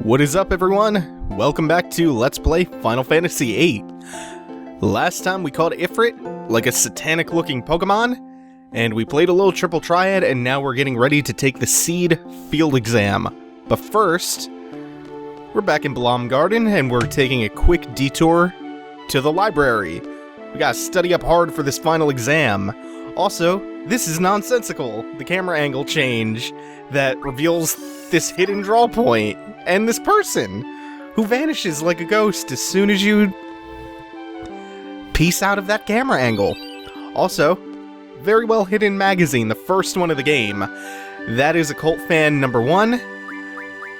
What is up, everyone? Welcome back to Let's Play Final Fantasy VIII. Last time we caught Ifrit, like a satanic-looking Pokemon, and we played a little triple triad, and now we're getting ready to take the SeeD field exam. But first, we're back in Blom Garden, and we're taking a quick detour to the library. We gotta study up hard for this final exam. Also, this is nonsensical, the camera angle change that reveals this hidden draw point, and this person who vanishes like a ghost as soon as you piece out of that camera angle. Also, very well hidden magazine, the first one of the game. That is Occult Fan number 1,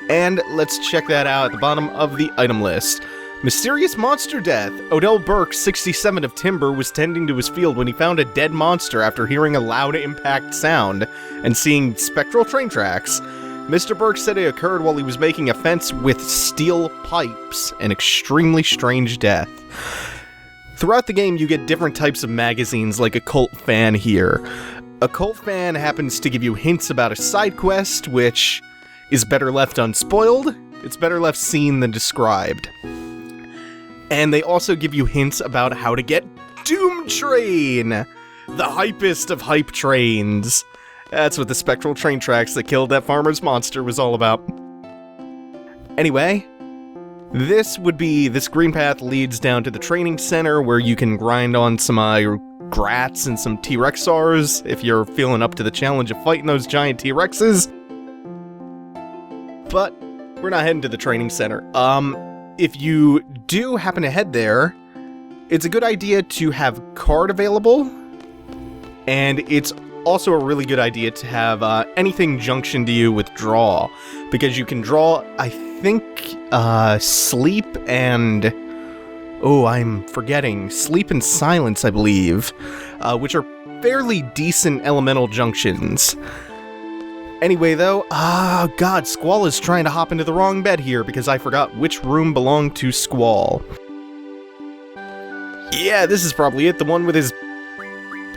and let's check that out at the bottom of the item list. Mysterious monster death. Odell Burke, 67 of Timber, was tending to his field when he found a dead monster after hearing a loud impact sound and seeing spectral train tracks. Mr. Burke said it occurred while he was making a fence with steel pipes, an extremely strange death. Throughout the game, you get different types of magazines like Occult Fan here. Occult Fan happens to give you hints about a side quest, which is better left unspoiled. It's better left seen than described. And they also give you hints about how to get Doom Train, the hypest of hype trains. That's what the spectral train tracks that killed that farmer's monster was all about. Anyway, this green path leads down to the training center where you can grind on some grats and some T-Rexars if you're feeling up to the challenge of fighting those giant T-Rexes. But we're not heading to the training center. If you do happen to head there, it's a good idea to have card available, and it's also a really good idea to have anything junction to you with draw, because you can draw, I think, sleep and... oh, I'm forgetting. Sleep and silence, I believe, which are fairly decent elemental junctions. Anyway, though, God, Squall is trying to hop into the wrong bed here because I forgot which room belonged to Squall. Yeah, this is probably it, the one with his...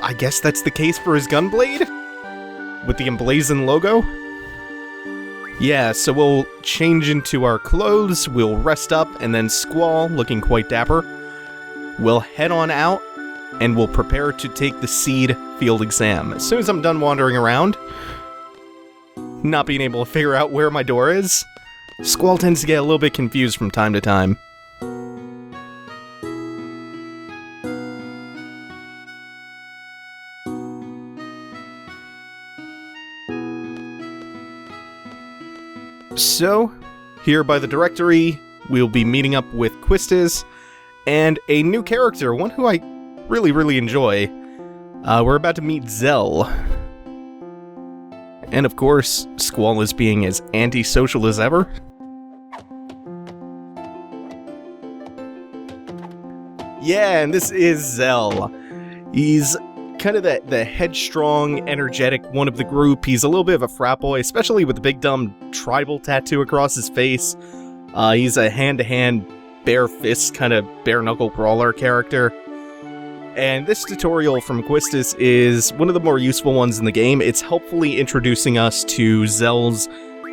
I guess that's the case for his gunblade? With the emblazoned logo? Yeah, so we'll change into our clothes, we'll rest up, and then Squall, looking quite dapper, we'll head on out, and we'll prepare to take the SeeD field exam. As soon as I'm done wandering around, not being able to figure out where my door is, Squall tends to get a little bit confused from time to time. So, here by the directory, we'll be meeting up with Quistis, and a new character, one who I really enjoy. We're about to meet Zell. And of course, Squall is being as antisocial as ever. Yeah, and this is Zell. He's kind of the headstrong, energetic one of the group. He's a little bit of a frat boy, especially with the big dumb tribal tattoo across his face. He's a hand-to-hand, bare fist, kind of bare-knuckle brawler character. And this tutorial from Quistis is one of the more useful ones in the game. It's helpfully introducing us to Zell's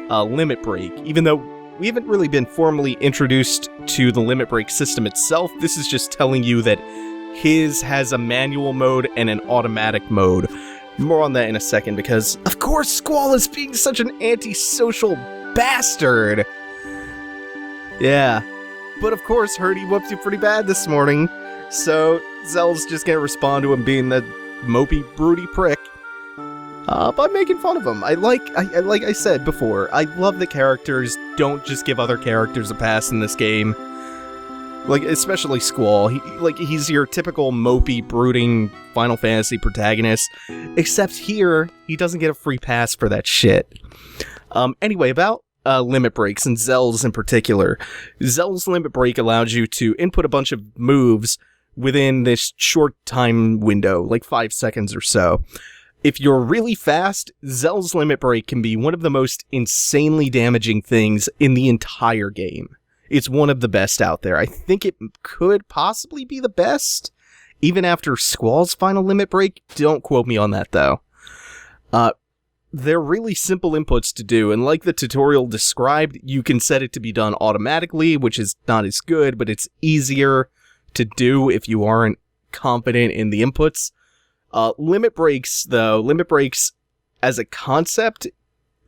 limit break. Even though we haven't really been formally introduced to the limit break system itself, this is just telling you that his has a manual mode and an automatic mode. More on that in a second, because of course Squall is being such an antisocial bastard! Yeah. But of course, heard he whooped you pretty bad this morning, so Zell's just gonna respond to him being the mopey, broody prick by making fun of him. Like I said before, I love that characters don't just give other characters a pass in this game. Like, especially Squall. He's your typical mopey, brooding Final Fantasy protagonist, except here, he doesn't get a free pass for that shit. Anyway, about limit breaks, and Zell's in particular. Zell's limit break allows you to input a bunch of moves within this short time window, like 5 seconds or so. If you're really fast, Zell's limit break can be one of the most insanely damaging things in the entire game. It's one of the best out there. I think it could possibly be the best, even after Squall's final limit break. Don't quote me on that, though. they're really simple inputs to do, and like the tutorial described, you can set it to be done automatically, which is not as good, but it's easier to do if you aren't confident in the inputs. Limit breaks, though, as a concept,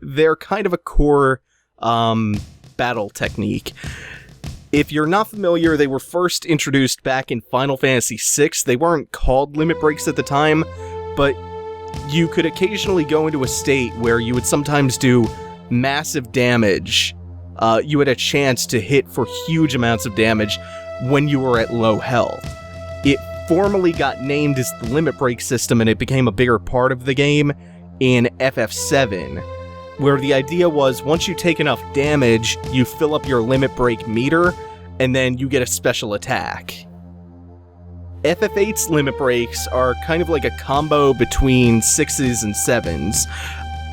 they're kind of a core battle technique. If you're not familiar, they were first introduced back in Final Fantasy VI. They weren't called limit breaks at the time, but you could occasionally go into a state where you would sometimes do massive damage. You had a chance to hit for huge amounts of damage when you were at low health. It formally got named as the limit break system, and it became a bigger part of the game in FF7, where the idea was once you take enough damage, you fill up your limit break meter, and then you get a special attack. FF8's limit breaks are kind of like a combo between 6s and 7s.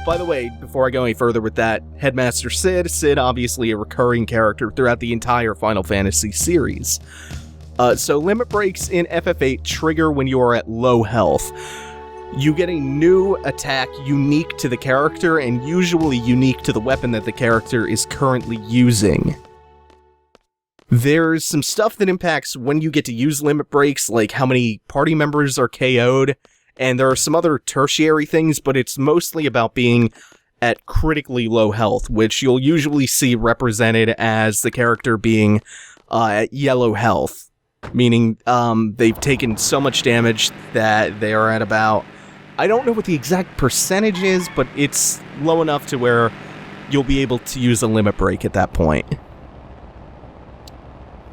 By the way, before I go any further with that, Headmaster Cid obviously a recurring character throughout the entire Final Fantasy series. So limit breaks in FF8 trigger when you are at low health. You get a new attack unique to the character and usually unique to the weapon that the character is currently using. There's some stuff that impacts when you get to use limit breaks, like how many party members are KO'd, and there are some other tertiary things, but it's mostly about being at critically low health, which you'll usually see represented as the character being at yellow health, meaning they've taken so much damage that they are at about, I don't know what the exact percentage is, but it's low enough to where you'll be able to use a limit break at that point.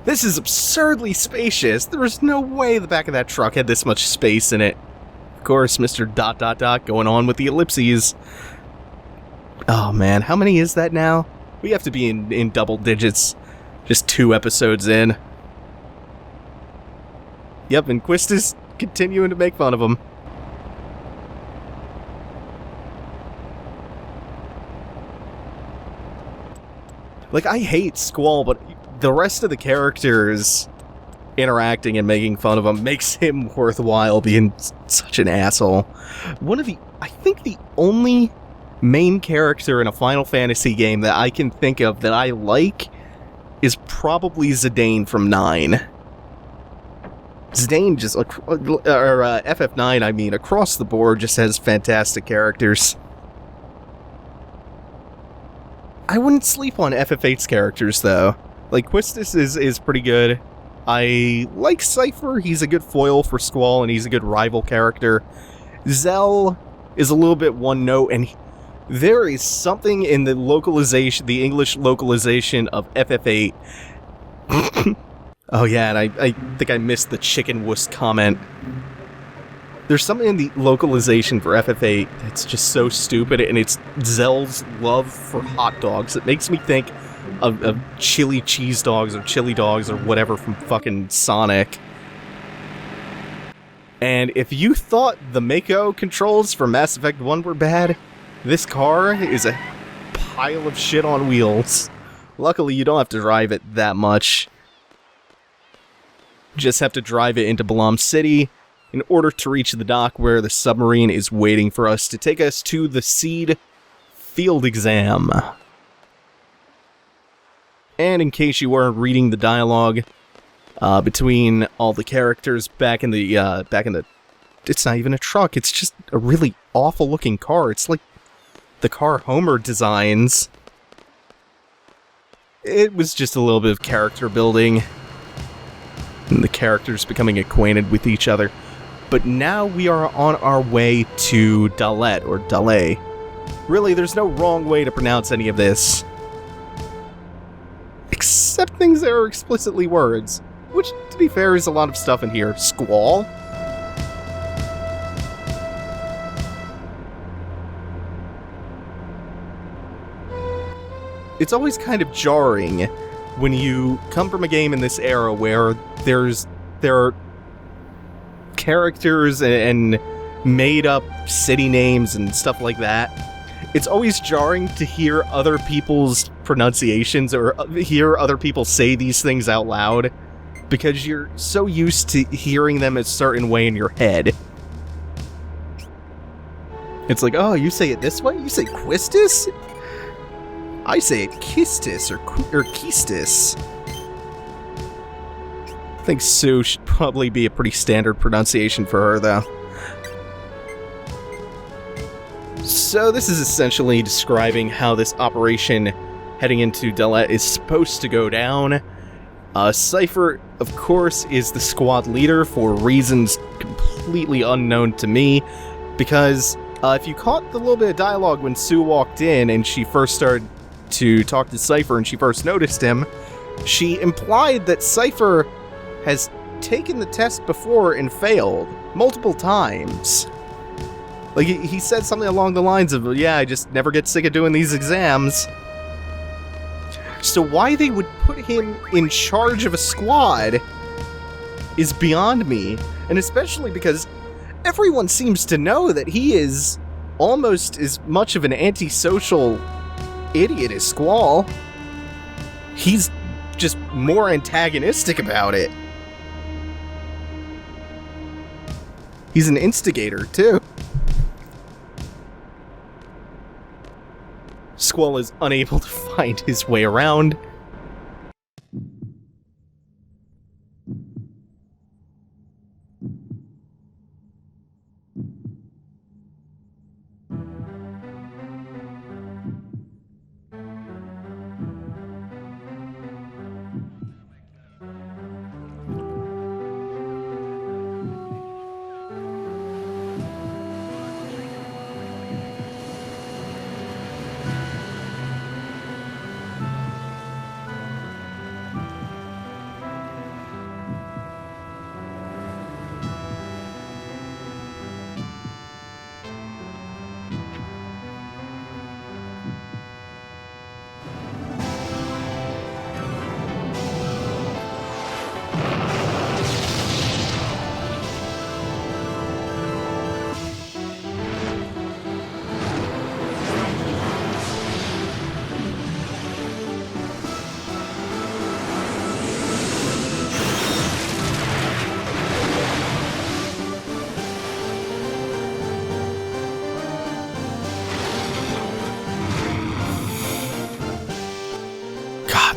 This is absurdly spacious. There was no way the back of that truck had this much space in it. Of course, Mr. ... going on with the ellipses. Oh man, how many is that now? We have to be in double digits. Just 2 episodes in. Yep, and Quistis continuing to make fun of him. Like, I hate Squall, but the rest of the characters interacting and making fun of him makes him worthwhile being such an asshole. I think the only main character in a Final Fantasy game that I can think of that I like is probably Zidane from 9. Zidane just, FF9, I mean, across the board just has fantastic characters. I wouldn't sleep on FF8's characters, though. Like, Quistis is pretty good. I like Seifer, he's a good foil for Squall, and he's a good rival character. Zell is a little bit one note, and there is something in the localization, the English localization of FF8. Oh yeah, and I think I missed the chicken wuss comment. There's something in the localization for FF8 that's just so stupid, and it's Zell's love for hot dogs. It makes me think of chili cheese dogs or chili dogs or whatever from fucking Sonic. And if you thought the Mako controls for Mass Effect 1 were bad, this car is a pile of shit on wheels. Luckily, you don't have to drive it that much. Just have to drive it into Balam City in order to reach the dock where the submarine is waiting for us to take us to the SeeD field exam. And in case you weren't reading the dialogue between all the characters back in the, it's not even a truck, it's just a really awful looking car. It's like the car Homer designs. It was just a little bit of character building, and the characters becoming acquainted with each other. But now we are on our way to Dollet, or Dollet. Really, there's no wrong way to pronounce any of this. Except things that are explicitly words. Which, to be fair, is a lot of stuff in here. Squall? It's always kind of jarring when you come from a game in this era where there are characters and made-up city names and stuff like that. It's always jarring to hear other people's pronunciations or hear other people say these things out loud because you're so used to hearing them a certain way in your head. It's like, oh, you say it this way? You say Quistis? I say it Quistis or Quistis. I think Sue should probably be a pretty standard pronunciation for her, though. So this is essentially describing how this operation heading into Dollet is supposed to go down. Seifer, of course, is the squad leader for reasons completely unknown to me, because if you caught the little bit of dialogue when Sue walked in and she first started to talk to Seifer and she first noticed him, she implied that Seifer has taken the test before and failed multiple times. Like, he said something along the lines of, yeah, I just never get sick of doing these exams. So why they would put him in charge of a squad is beyond me, and especially because everyone seems to know that he is almost as much of an antisocial idiot as Squall. He's just more antagonistic about it. He's an instigator, too. Squall is unable to find his way around.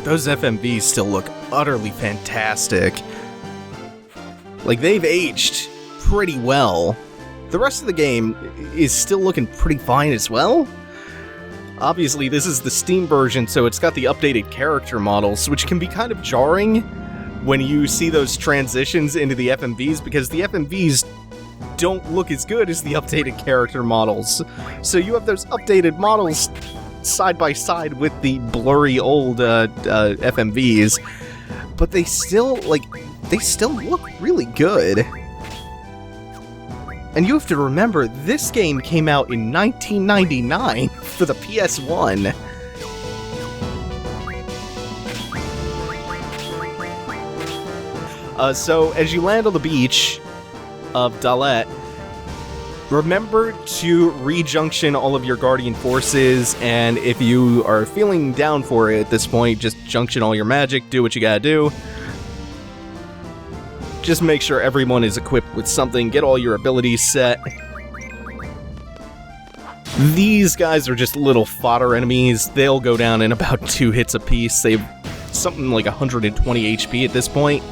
Those FMVs still look utterly fantastic. Like, they've aged pretty well. The rest of the game is still looking pretty fine as well. Obviously, this is the Steam version, so it's got the updated character models, which can be kind of jarring when you see those transitions into the FMVs, because the FMVs don't look as good as the updated character models. So you have those updated models side by side with the blurry old FMVs, but they still look really good. And you have to remember, this game came out in 1999 for the PS1. So as you land on the beach of Dollet, remember to re-junction all of your Guardian forces, and if you are feeling down for it at this point, just junction all your magic, do what you gotta do. Just make sure everyone is equipped with something, get all your abilities set. These guys are just little fodder enemies. They'll go down in about 2 hits apiece. They've something like 120 HP at this point.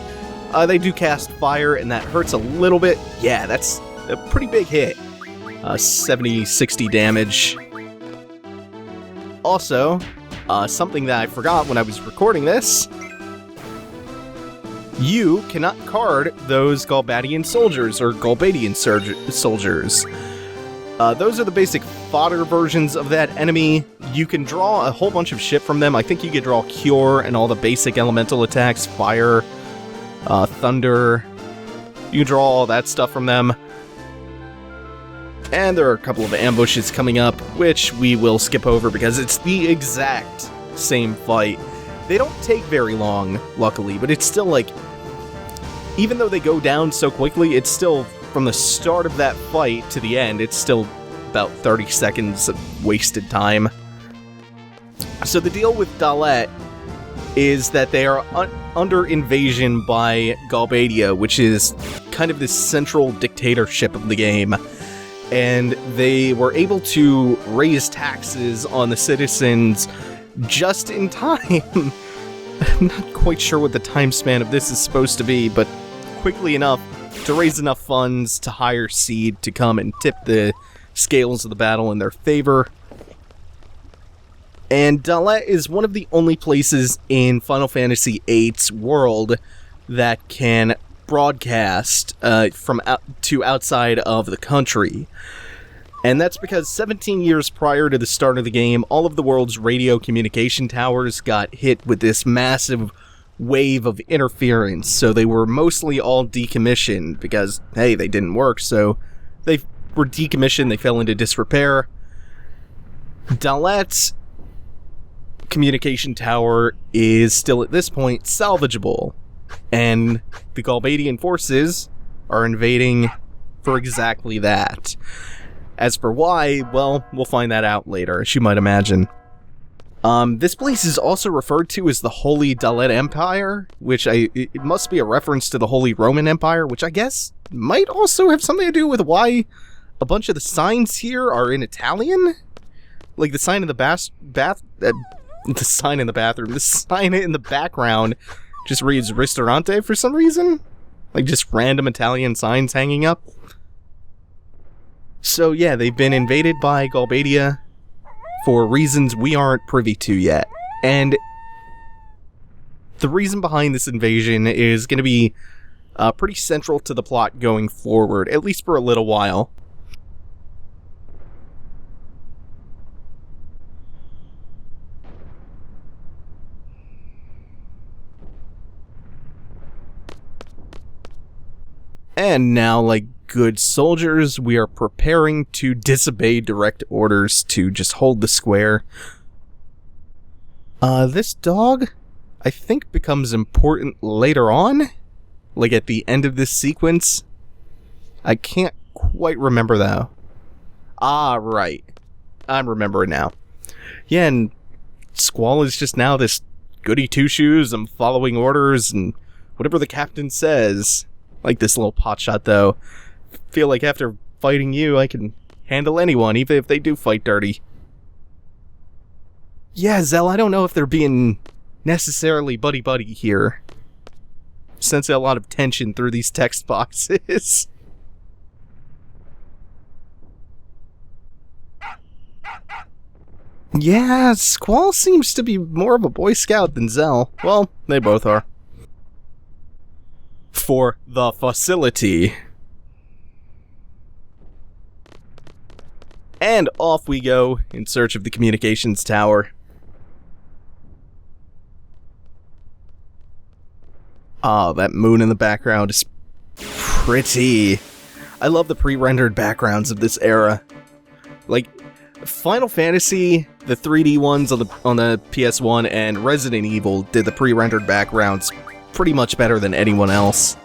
They do cast fire, and that hurts a little bit. Yeah, that's a pretty big hit. 70-60 damage. Also, something that I forgot when I was recording this, you cannot card those Galbadian soldiers, or Galbadian soldiers. Those are the basic fodder versions of that enemy. You can draw a whole bunch of shit from them. I think you can draw Cure and all the basic elemental attacks, fire, thunder. You can draw all that stuff from them. And there are a couple of ambushes coming up, which we will skip over because it's the exact same fight. They don't take very long, luckily, but it's still like, even though they go down so quickly, it's still, from the start of that fight to the end, it's still about 30 seconds of wasted time. So the deal with Dollet is that they are under invasion by Galbadia, which is kind of this central dictatorship of the game. and they were able to raise taxes on the citizens just in time. I'm not quite sure what the time span of this is supposed to be, but quickly enough to raise enough funds to hire SeeD to come and tip the scales of the battle in their favor. And Dollet is one of the only places in Final Fantasy VIII's world that can broadcast to outside of the country. And that's because 17 years prior to the start of the game, all of the world's radio communication towers got hit with this massive wave of interference, so they were mostly all decommissioned because, hey, they didn't work, so they were decommissioned, they fell into disrepair. Dollet's communication tower is still at this point salvageable, and the Galbadian forces are invading for exactly that. As for why, well, we'll find that out later, as you might imagine. This place is also referred to as the Holy Dollet Empire, which it must be a reference to the Holy Roman Empire, which I guess might also have something to do with why a bunch of the signs here are in Italian? Like the sign in the the sign in the bathroom, the sign in the background just reads Ristorante for some reason? Like just random Italian signs hanging up? So yeah, they've been invaded by Galbadia for reasons we aren't privy to yet. And the reason behind this invasion is going to be pretty central to the plot going forward, at least for a little while. And now, like good soldiers, we are preparing to disobey direct orders to just hold the square. This dog, I think, becomes important later on, like at the end of this sequence. I can't quite remember, though. Ah, right. I'm remembering now. Yeah, and Squall is just now this goody two-shoes, I'm following orders, and whatever the captain says. Like this little potshot, though. Feel like after fighting you, I can handle anyone, even if they do fight dirty. Yeah, Zell, I don't know if they're being necessarily buddy-buddy here. Sense a lot of tension through these text boxes. Yeah, Squall seems to be more of a Boy Scout than Zell. Well, they both are. For the facility. And off we go in search of the communications tower. Ah, that moon in the background is pretty. I love the pre-rendered backgrounds of this era. Like, Final Fantasy, the 3D ones on the PS1, and Resident Evil did the pre-rendered backgrounds pretty much better than anyone else.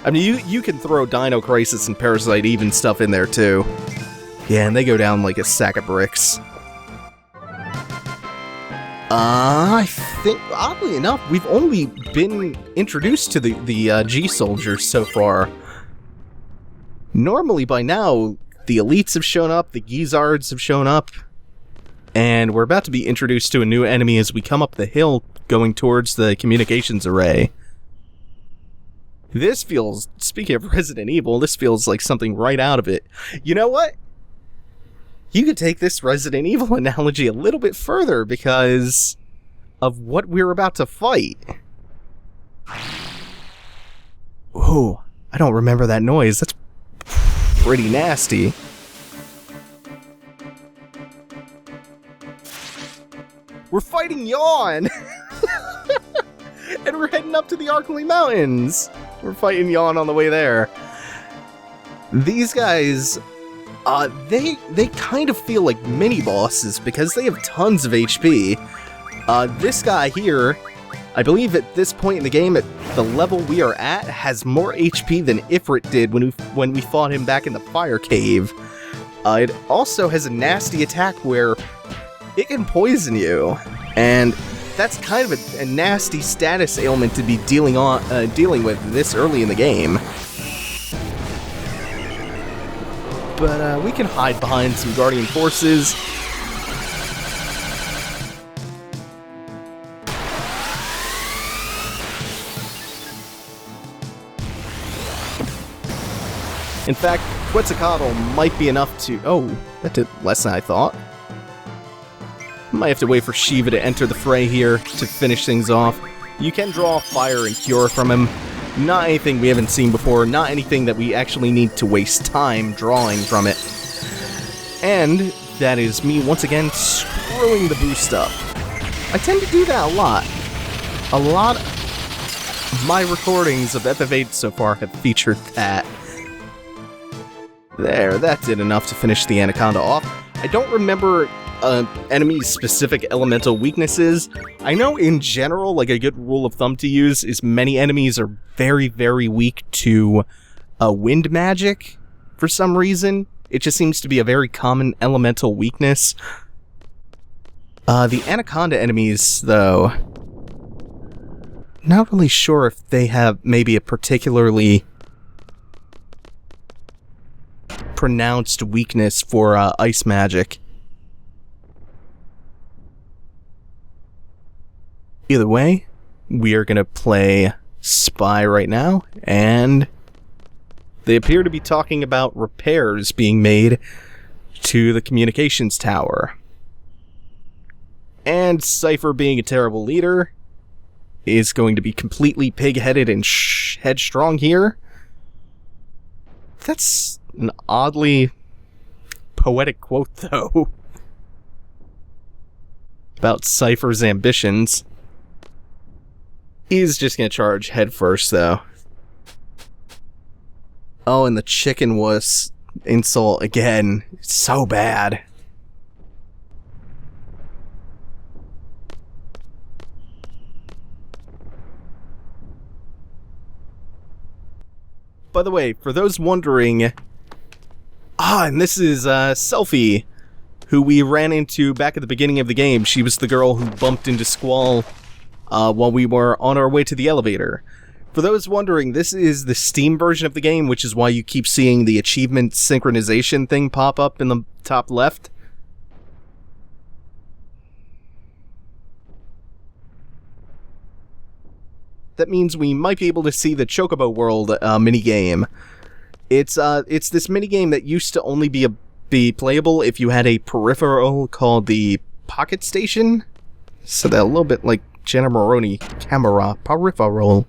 I mean, you can throw Dino Crisis and Parasite Eve stuff in there too. Yeah, and they go down like a sack of bricks. I think, oddly enough, we've only been introduced to the G-Soldiers so far. Normally, by now, the Elites have shown up, the Gizzards have shown up, and we're about to be introduced to a new enemy as we come up the hill going towards the communications array. This feels, speaking of Resident Evil, this feels like something right out of it. You know what? You could take this Resident Evil analogy a little bit further because of what we're about to fight. Ooh, I don't remember that noise. That's pretty nasty. We're fighting Yawn! And we're heading up to the Arklay Mountains! We're fighting Yawn on the way there. These guys, they kind of feel like mini-bosses because they have tons of HP. This guy here, I believe at this point in the game, at the level we are at, has more HP than Ifrit did when we fought him back in the Fire Cave. It also has a nasty attack where it can poison you, and that's kind of a nasty status ailment to be dealing with this early in the game. but we can hide behind some Guardian Forces. In fact, Quetzalcoatl might be enough to... Oh, that did less than I thought. Might have to wait for Shiva to enter the fray here to finish things off. You can draw Fire and Cure from him. Not anything we haven't seen before, not anything that we actually need to waste time drawing from it. And that is me once again screwing the boost up. I tend to do that a lot. A lot of my recordings of FF8 so far have featured that. There, that did enough to finish the Anaconda off. I don't remember enemy's specific elemental weaknesses. I know in general, like a good rule of thumb to use is many enemies are very, very weak to wind magic for some reason. It just seems to be a very common elemental weakness. The Anaconda enemies, though, not really sure if they have maybe a particularly pronounced weakness for ice magic. Either way, we are going to play Spy right now, and they appear to be talking about repairs being made to the communications tower. And Seifer, being a terrible leader, is going to be completely pig-headed and headstrong here. That's an oddly poetic quote, though, about Seifer's ambitions. He's just gonna charge headfirst, though. Oh, and the chicken wuss insult again. It's so bad. By the way, for those wondering... and this is Selphie, who we ran into back at the beginning of the game. She was the girl who bumped into Squall while we were on our way to the elevator. For those wondering, this is the Steam version of the game, which is why you keep seeing the achievement synchronization thing pop up in the top left. That means we might be able to see the Chocobo World minigame. It's this minigame that used to only be playable if you had a peripheral called the Pocket Station. So that a little bit like Jenna Maroney camera peripheral.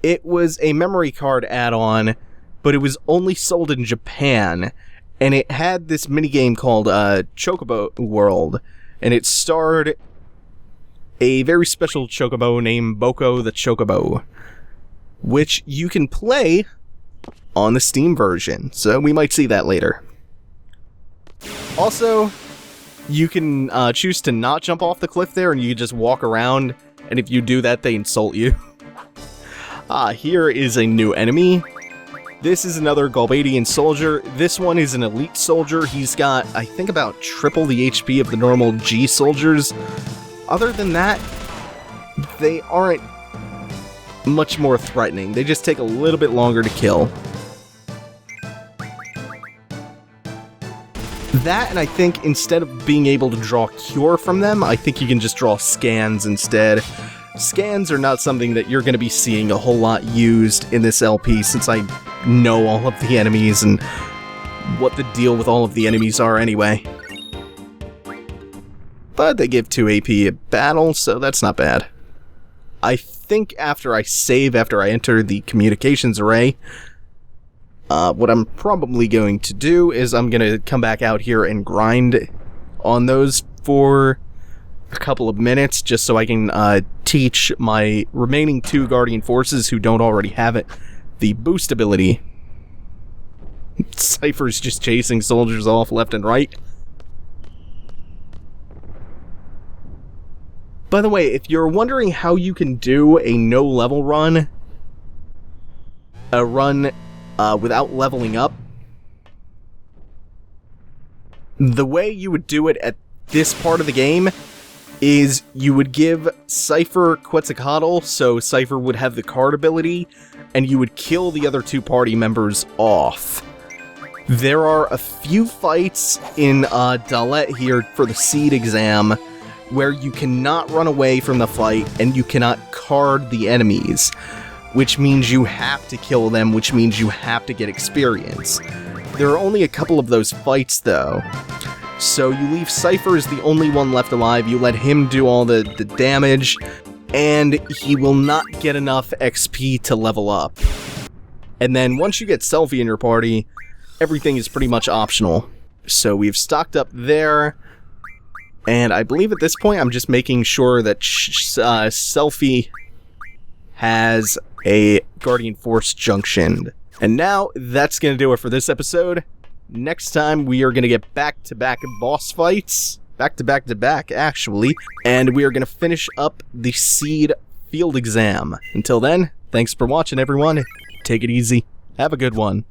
It was a memory card add-on, but it was only sold in Japan, and it had this minigame called Chocobo World, and it starred a very special chocobo named Boko the Chocobo, which you can play on the Steam version, so we might see that later. Also, you can choose to not jump off the cliff there, and you just walk around, and if you do that, they insult you. Here is a new enemy. This is another Galbadian soldier. This one is an elite soldier. He's got, I think, about triple the HP of the normal G soldiers. Other than that, they aren't much more threatening. They just take a little bit longer to kill. That, and I think instead of being able to draw Cure from them, I think you can just draw Scans instead. Scans are not something that you're going to be seeing a whole lot used in this LP, since I know all of the enemies and what the deal with all of the enemies are anyway. But they give 2 AP at battle, so that's not bad. I think after I save, after I enter the communications array, what I'm probably going to do is I'm going to come back out here and grind on those for a couple of minutes, just so I can teach my remaining 2 Guardian Forces who don't already have it the boost ability. Seifer's just chasing soldiers off left and right. By the way, if you're wondering how you can do a no-level run, a run without leveling up, the way you would do it at this part of the game is you would give Seifer Quetzalcoatl, so Seifer would have the card ability, and you would kill the other 2 party members off. There are a few fights in Dollet here for the SeeD exam where you cannot run away from the fight and you cannot card the enemies, which means you have to kill them, which means you have to get experience. There are only a couple of those fights, though. So you leave Seifer as the only one left alive, you let him do all the damage, and he will not get enough XP to level up. And then once you get Selphie in your party, everything is pretty much optional. So we've stocked up there, and I believe at this point I'm just making sure that Selphie has a Guardian Force junctioned. And now, that's going to do it for this episode. Next time, we are going to get back-to-back boss fights. Back-to-back-to-back, actually. And we are going to finish up the SeeD field exam. Until then, thanks for watching, everyone. Take it easy. Have a good one.